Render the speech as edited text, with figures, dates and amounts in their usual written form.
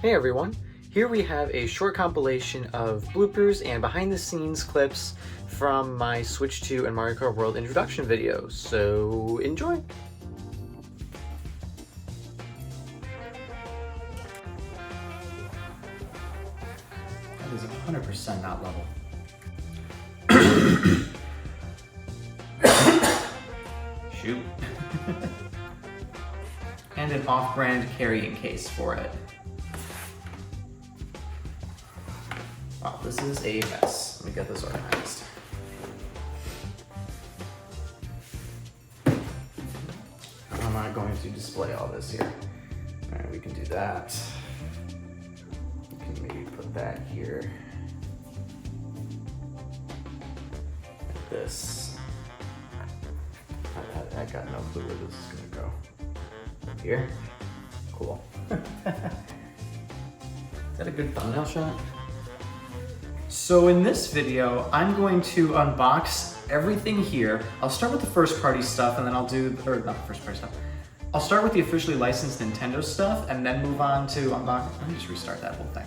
Hey everyone, here we have a short compilation of bloopers and behind the scenes clips from my Switch 2 and Mario Kart World introduction videos, so enjoy! That is 100% not level. Shoot. And an off-brand carrying case for it. Wow, this is a mess. Let me get this organized. How am I going to display all this here? All right, we can do that. We can maybe put that here. Like this. I got no clue where this is gonna go. Up here? Cool. Is that a good thumbnail shot? So in this video, I'm going to unbox everything here. I'll start with the first party stuff and then I'll do, or not the first party stuff. I'll start with the officially licensed Nintendo stuff and then move on to unbox. Let me just restart that whole thing.